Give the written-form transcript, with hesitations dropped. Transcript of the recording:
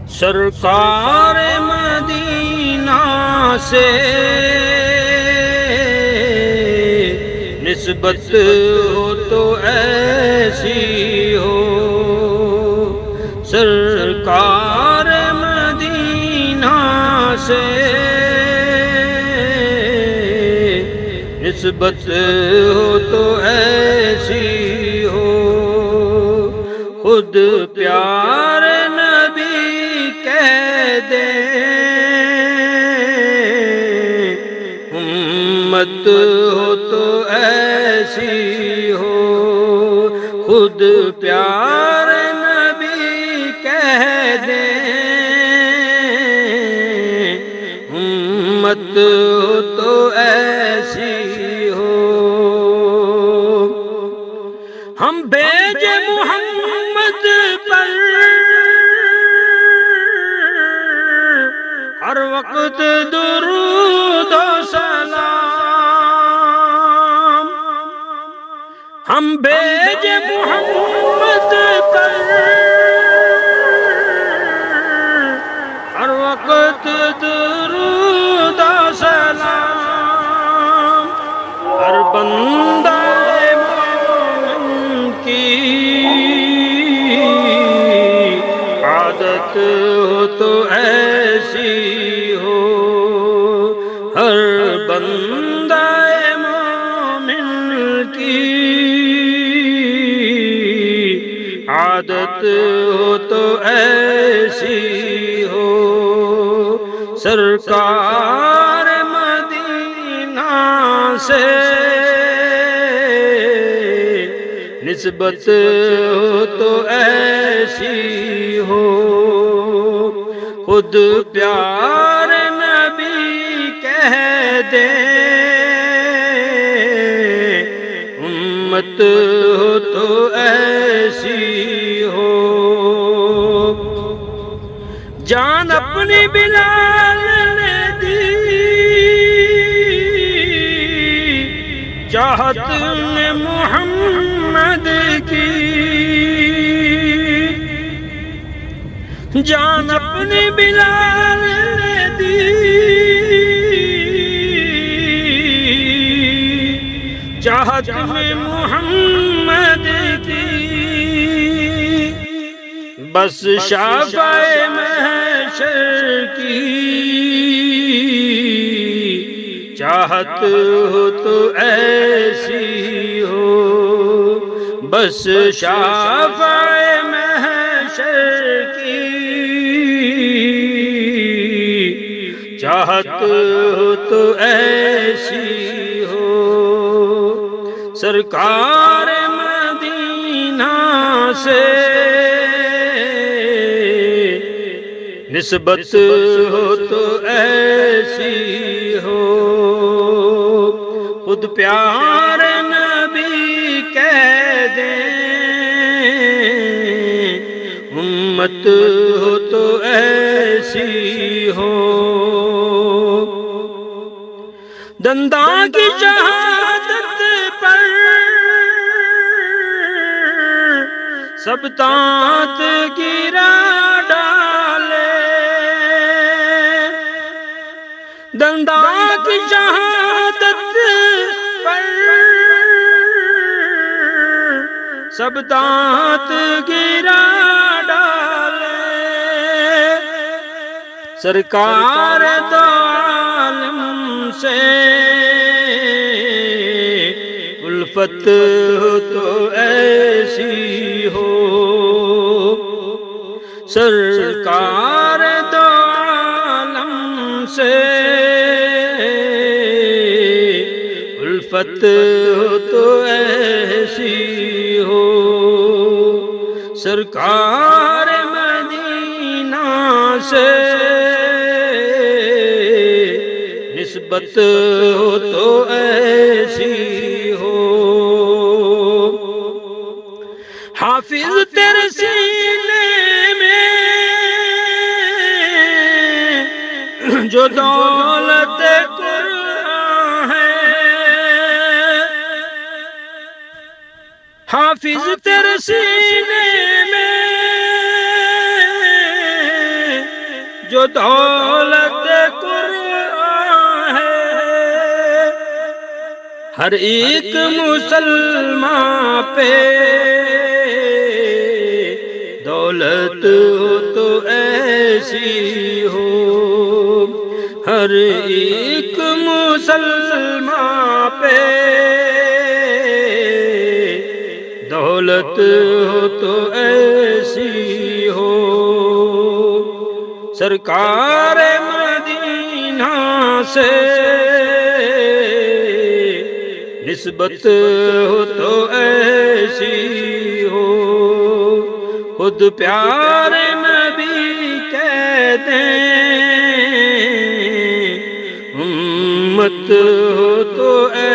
سرکار مدینہ سے نسبت ہو تو ایسی ہو، سرکار مدینہ سے نسبت ہو تو ایسی ہو، خود پیار نبی کہہ دے امت ہو تو ایسی ہو، خود پیار نبی کہہ دے امت ہو تو ایسی ہو۔ ہم بھیجے محمد پر ہر وقت درود و سلام، ہم بھیجے محمد پر ہر وقت درود و سلام، ہر بندہ مومن کی عادت ہو تو ایسی ہو، ہر بندہ مومن کی عادت ہو تو ایسی ہو، سرکار مدینہ سے نسبت ہو تو ایسی ہو، خود پیار نبی کہہ دے امت ہو تو ایسی ہو، جان اپنی بلال نے دی چاہت نے محمد کی، جان اپنی بلال نے دی چاہت میں محمد کی، بس شافعِ محشر کی چاہت ہو تو ایسی ہو، بس شافعِ محشر کی چاہت ہو تو ایسی ہو، سرکار مدینہ سے نسبت ہو تو ایسی ہو، خود پیار نبی کہہ دے امت ہو تو ایسی ہو، دنداں کی شہادت پر سب دانت گرا ڈالے، دنداں کی شہادت پر سب دانت گرا ڈالے، سرکار دو عالم سے الفت ہو تو ایسی ہو، سرکار دو عالم سے الفت ہو تو ایسی ہو، سرکار مدینہ سے نسبت ہو تو ایسی ہو، حافظ تیرے سینے میں جو دولت قرآن ہے، حافظ تیرے سینے میں جو دولت قرآن ہے، ہر ایک مسلمان پہ دولت ہو تو ایسی ہو، ہر ایک مسلمان پہ دولت ہو تو ایسی ہو۔ سرکار مدینہ سے نسبت ہو تو ایسی ہو، خود پیارے نبی کہتے ہیں امت ہو تو ایسی